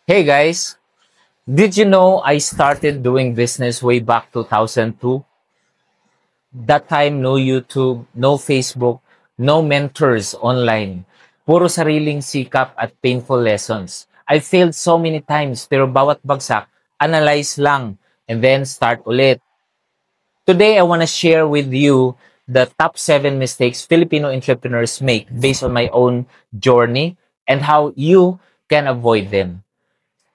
Hey guys, did you know I started doing business way back 2002? That time, no YouTube, no Facebook, no mentors online. Puro sariling sikap at painful lessons. I failed so many times pero bawat bagsak, analyze lang and then start ulit. Today, I want to share with you the top 7 mistakes Filipino entrepreneurs make based on my own journey and how you can avoid them.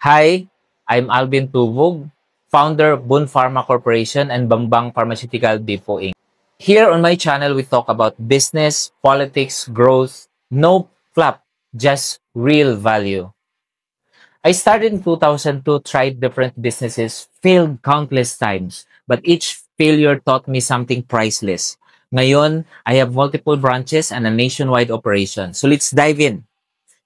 Hi, I'm Alvin Tubog, founder of Bun Pharma Corporation and Bambang Pharmaceutical Depot Inc. Here on my channel, we talk about business, politics, growth, no flap, just real value. I started in 2002, tried different businesses, failed countless times, but each failure taught me something priceless. Ngayon, I have multiple branches and a nationwide operation. So let's dive in.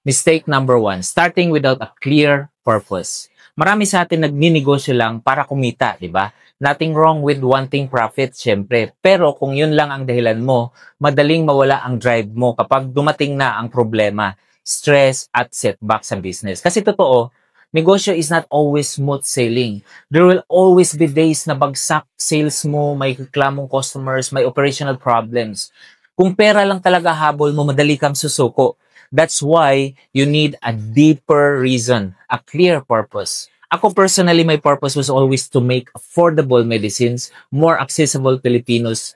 Mistake number 1, starting without a clear purpose. Marami sa atin nagninegosyo lang para kumita, di ba? Nothing wrong with wanting profit, syempre. Pero kung yun lang ang dahilan mo, madaling mawala ang drive mo kapag dumating na ang problema, stress at setbacks sa business. Kasi totoo, negosyo is not always smooth sailing. There will always be days na bagsak sales mo, may reklamong customers, may operational problems. Kung pera lang talaga habol mo, madali kang susuko. That's why you need a deeper reason, a clear purpose. Ako personally, my purpose was always to make affordable medicines more accessible to Filipinos.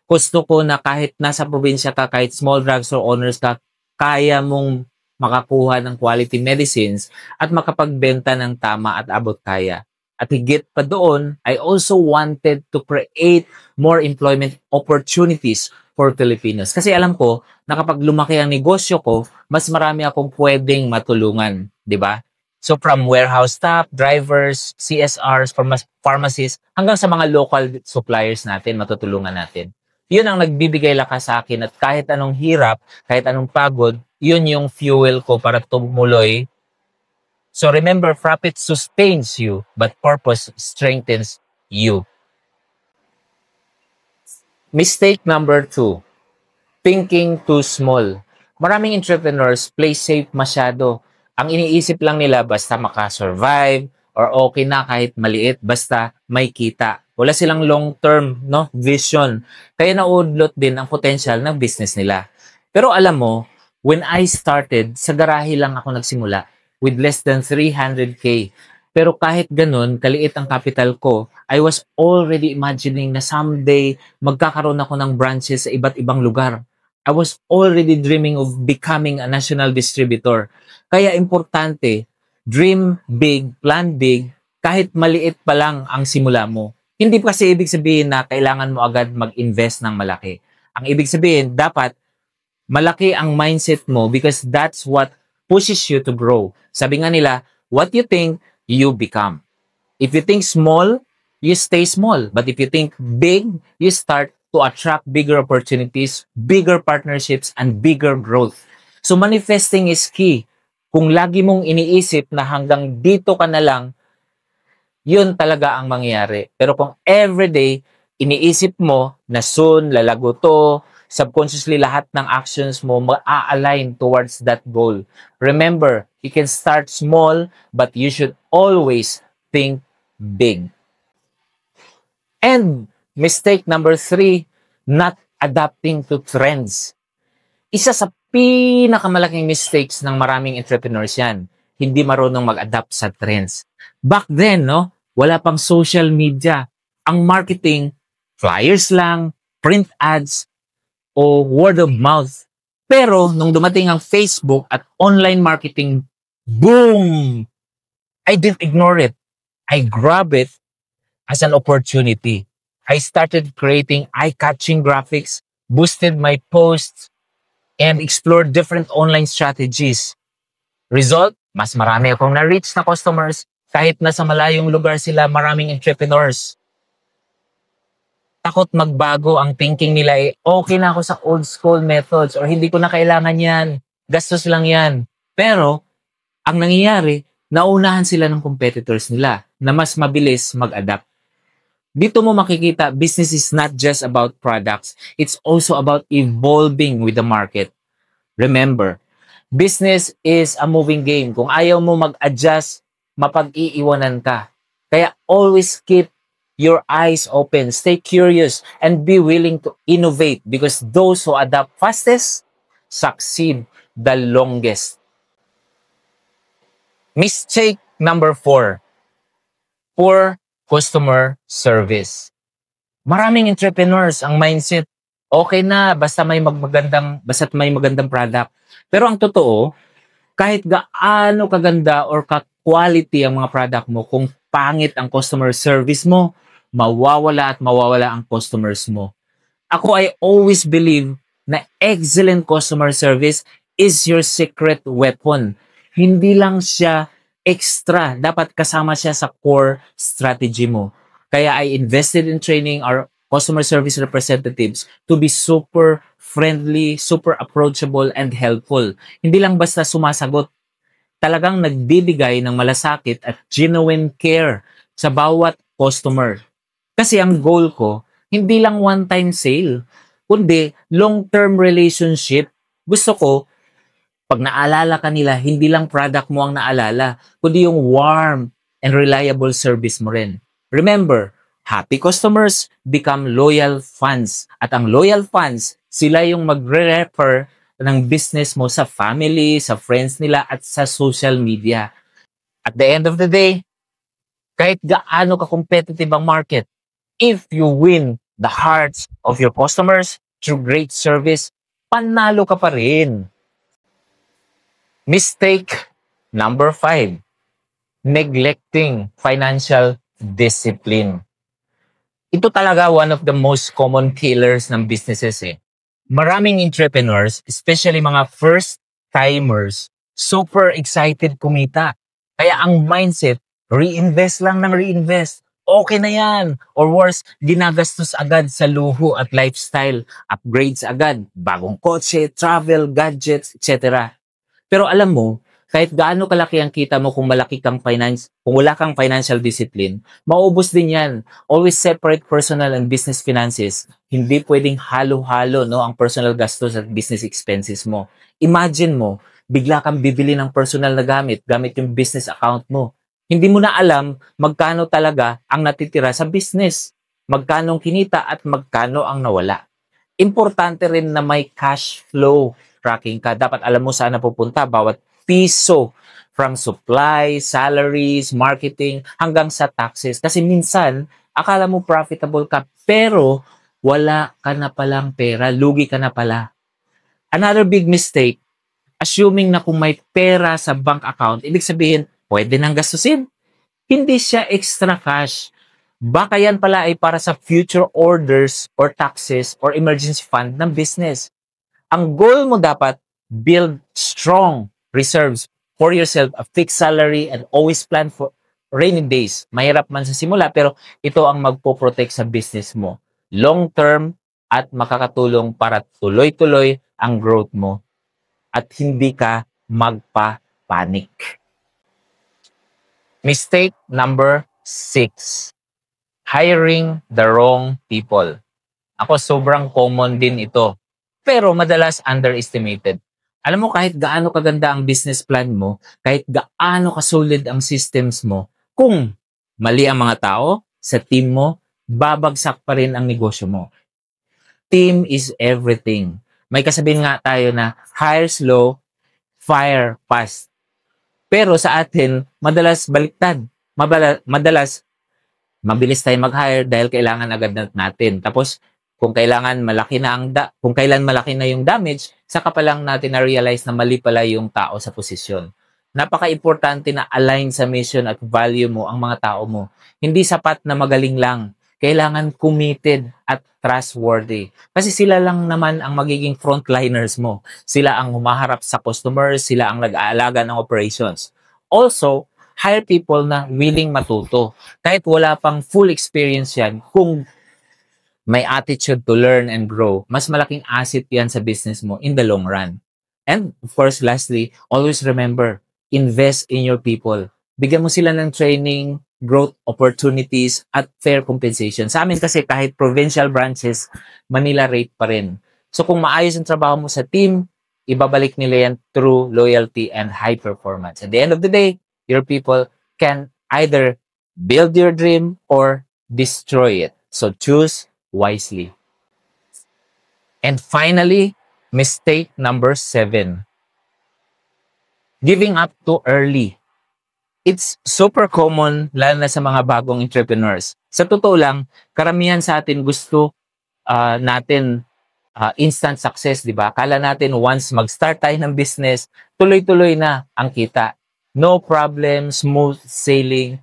Gusto ko na kahit nasa probinsya ka, kahit small drugstore owners ka, kaya mong makakuha ng quality medicines at makapagbenta ng tama at abot kaya. At higit pa doon, I also wanted to create more employment opportunities for Filipinos. Kasi alam ko na kapag lumaki ang negosyo ko, mas marami akong pwedeng matulungan, di ba? So from warehouse staff, drivers, CSRs, pharmacists, hanggang sa mga local suppliers natin, matutulungan natin. Yun ang nagbibigay lakas sa akin at kahit anong hirap, kahit anong pagod, yun yung fuel ko para tumuloy. So remember, profit sustains you, but purpose strengthens you. Mistake number 2, thinking too small. Maraming entrepreneurs play safe masyado. Ang iniisip lang nila basta makasurvive or okay na kahit maliit basta may kita. Wala silang long-term vision. Kaya naudlot din ang potential ng business nila. Pero alam mo, when I started, sa garahe lang ako nagsimula with less than 300K. Pero kahit ganun, kaliit ang capital ko, I was already imagining na someday magkakaroon ako ng branches sa iba't ibang lugar. I was already dreaming of becoming a national distributor. Kaya importante, dream big, plan big, kahit maliit pa lang ang simula mo. Hindi kasi ibig sabihin na kailangan mo agad mag-invest ng malaki. Ang ibig sabihin, dapat malaki ang mindset mo because that's what pushes you to grow. Sabi nga nila, what you think, you become. If you think small, you stay small. But if you think big, you start to attract bigger opportunities, bigger partnerships, and bigger growth. So manifesting is key. Kung lagi mong iniisip na hanggang dito ka na lang, yun talaga ang mangyayari. Pero kung everyday, iniisip mo na soon, lalago to, subconsciously lahat ng actions mo ma-align towards that goal. Remember, you can start small, but you should always think big. And mistake number 3, not adapting to trends. Isa sa pinakamalaking mistakes ng maraming entrepreneurs yan. Hindi marunong mag-adapt sa trends. Back then, wala pang social media. Ang marketing, flyers lang, print ads, o word of mouth. Pero nung dumating ang Facebook at online marketing, boom! I didn't ignore it. I grabbed it as an opportunity. I started creating eye-catching graphics, boosted my posts, and explored different online strategies. Result, mas marami akong na-reach na customers kahit nasa malayong lugar sila, maraming entrepreneurs. Takot magbago ang thinking nila okay na ako sa old school methods or hindi ko na kailangan yan, gastos lang yan. Pero, ang nangyayari, naunahan sila ng competitors nila na mas mabilis mag-adapt. Dito mo makikita, business is not just about products. It's also about evolving with the market. Remember, business is a moving game. Kung ayaw mo mag-adjust, mapag-iiwanan ka. Kaya always keep your eyes open, stay curious, and be willing to innovate because those who adapt fastest succeed the longest. Mistake number 4, poor customer service. Maraming entrepreneurs ang mindset, okay na basta't may magandang product. Pero ang totoo, kahit gaano kaganda or ka-quality ang mga product mo, kung pangit ang customer service mo, mawawala at mawawala ang customers mo. Ako, I always believe na excellent customer service is your secret weapon. Hindi lang siya extra. Dapat kasama siya sa core strategy mo. Kaya I invested in training our customer service representatives to be super friendly, super approachable, and helpful. Hindi lang basta sumasagot. Talagang nagbibigay ng malasakit at genuine care sa bawat customer. Kasi ang goal ko, hindi lang one-time sale, kundi long-term relationship. Gusto ko, pag naalala ka nila, hindi lang product mo ang naalala, kundi yung warm and reliable service mo rin. Remember, happy customers become loyal fans. At ang loyal fans, sila yung magre-refer ng business mo sa family, sa friends nila, at sa social media. At the end of the day, kahit gaano ka-competitive ang market, if you win the hearts of your customers through great service, panalo ka pa rin. Mistake number 5, neglecting financial discipline. Ito talaga one of the most common killers ng businesses eh. Maraming entrepreneurs, especially mga first-timers, super excited kumita. Kaya ang mindset, reinvest lang ng reinvest. Okay na yan. Or worse, ginagastos agad sa luho at lifestyle. Upgrades agad. Bagong kotse, travel, gadgets, etc. Pero alam mo, kahit gaano kalaki ang kita mo kung kung wala kang financial discipline, maubos din yan. Always separate personal and business finances. Hindi pwedeng halo-halo no, ang personal gastos at business expenses mo. Imagine mo, bigla kang bibili ng personal na gamit yung business account mo. Hindi mo na alam magkano talaga ang natitira sa business, magkano ang kinita at magkano ang nawala. Importante rin na may cash flow tracking ka. Dapat alam mo saan napupunta bawat piso, from supply, salaries, marketing, hanggang sa taxes. Kasi minsan, akala mo profitable ka, pero wala ka na palang pera, lugi ka na pala. Another big mistake, assuming na kung may pera sa bank account, ibig sabihin, pwede nang gastusin. Hindi siya extra cash. Baka yan pala ay para sa future orders or taxes or emergency fund ng business. Ang goal mo dapat, build strong reserves for yourself, a fixed salary, and always plan for rainy days. Mahirap man sa simula, pero ito ang magpo-protect sa business mo. Long term at makakatulong para tuloy-tuloy ang growth mo at hindi ka magpa-panic. Mistake number 6, hiring the wrong people. Ako, sobrang common din ito, pero madalas underestimated. Alam mo, kahit gaano kaganda ang business plan mo, kahit gaano kasolid ang systems mo, kung mali ang mga tao sa team mo, babagsak pa rin ang negosyo mo. Team is everything. May kasabihin nga tayo na hire slow, fire fast. Pero sa atin, madalas baliktad. Madalas, mabilis tayo mag-hire dahil kailangan agad natin. Tapos, kung kailan malaki na yung damage, saka pa lang natin na-realize na mali pala yung tao sa posisyon. Napaka-importante na align sa mission at value mo ang mga tao mo. Hindi sapat na magaling lang. Kailangan committed at trustworthy. Kasi sila lang naman ang magiging frontliners mo. Sila ang humaharap sa customers, sila ang nag-aalaga ng operations. Also, hire people na willing matuto. Kahit wala pang full experience yan, kung may attitude to learn and grow, mas malaking asset yan sa business mo in the long run. And of course, lastly, always remember, invest in your people. Bigyan mo sila ng training, growth opportunities, at fair compensation. Sa amin kasi kahit provincial branches, Manila rate pa rin. So kung maayos ang trabaho mo sa team, ibabalik nila yan through loyalty and high performance. At the end of the day, your people can either build your dream or destroy it. So choose wisely. And finally, mistake number 7, giving up too early. It's super common lalo na sa mga bagong entrepreneurs. Sa totoo lang, karamihan sa atin gusto natin instant success, di ba? Akala natin once mag-start tayo ng business, tuloy-tuloy na ang kita. No problem, smooth sailing.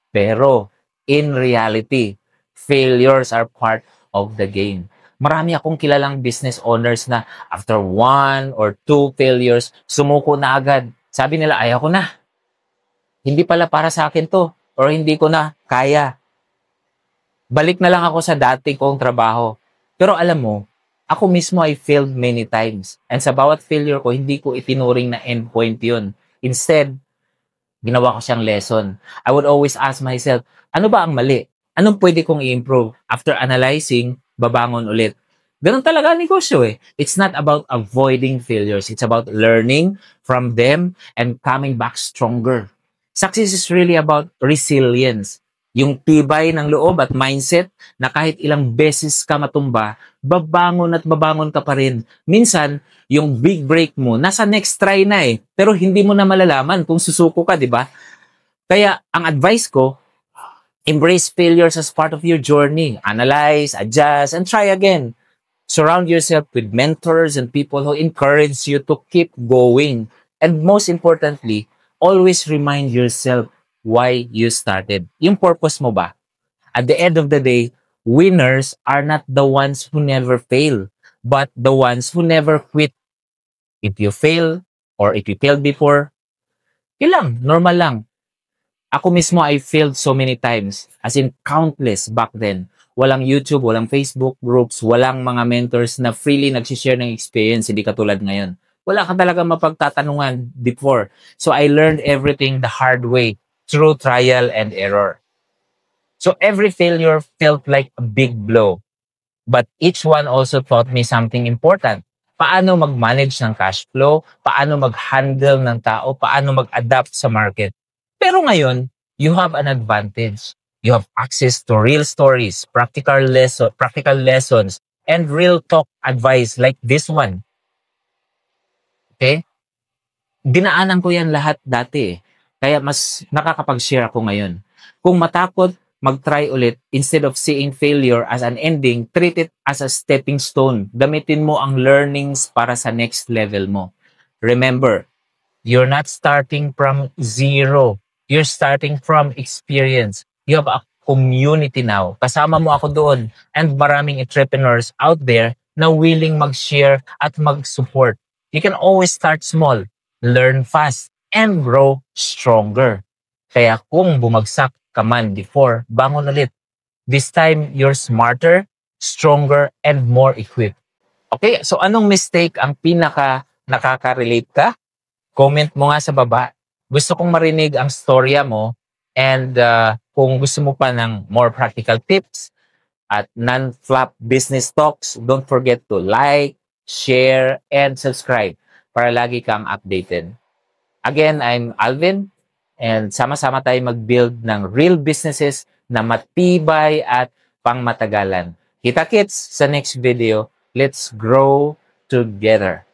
Pero in reality, failures are part of the game. Marami akong kilalang business owners na after 1 or 2 failures, sumuko na agad. Sabi nila, ayaw ko na. Hindi pala para sa akin to. Or hindi ko na kaya. Balik na lang ako sa dati kong trabaho. Pero alam mo, ako mismo I failed many times. And sa bawat failure ko, hindi ko itinuring na endpoint yun. Instead, ginawa ko siyang lesson. I would always ask myself, ano ba ang mali? Anong pwede kong i-improve? After analyzing, babangon ulit. Ganun talaga ang negosyo eh. It's not about avoiding failures. It's about learning from them and coming back stronger. Success is really about resilience. Yung tibay ng loob at mindset na kahit ilang beses ka matumba, babangon at babangon ka pa rin. Minsan, yung big break mo, nasa next try na eh. Pero hindi mo na malalaman kung susuko ka, di ba? Kaya, ang advice ko, embrace failures as part of your journey. Analyze, adjust, and try again. Surround yourself with mentors and people who encourage you to keep going. And most importantly, always remind yourself why you started. Yung purpose mo ba? At the end of the day, winners are not the ones who never fail, but the ones who never quit. If you fail, or if you failed before, yun lang, normal lang. Ako mismo, I failed so many times, as in countless back then. Walang YouTube, walang Facebook groups, walang mga mentors na freely nagsishare ng experience, hindi katulad ngayon. Wala ka talaga mapagtatanungan before. So I learned everything the hard way through trial and error. So every failure felt like a big blow. But each one also taught me something important. Paano mag-manage ng cash flow, paano mag-handle ng tao, paano mag-adapt sa market. Pero ngayon, you have an advantage. You have access to real stories, practical lessons, and real talk advice like this one. Okay? Dinaanan ko yan lahat dati eh. Kaya mas nakakapag-share ako ngayon. Kung matakot, mag-try ulit. Instead of seeing failure as an ending, treat it as a stepping stone. Gamitin mo ang learnings para sa next level mo. Remember, you're not starting from zero. You're starting from experience. You have a community now. Kasama mo ako doon. And maraming entrepreneurs out there na willing mag-share at mag-support. You can always start small, learn fast, and grow stronger. Kaya kung bumagsak ka man before, bangon ulit. This time, you're smarter, stronger, and more equipped. Okay, so anong mistake ang pinaka nakaka-relate ka? Comment mo nga sa baba. Gusto kong marinig ang storya mo, and kung gusto mo pa ng more practical tips at non-flop business talks, don't forget to like, share, and subscribe para lagi kang updated. Again, I'm Alvin, and sama-sama tayo mag-build ng real businesses na matibay at pangmatagalan. Kita-kits sa next video. Let's grow together.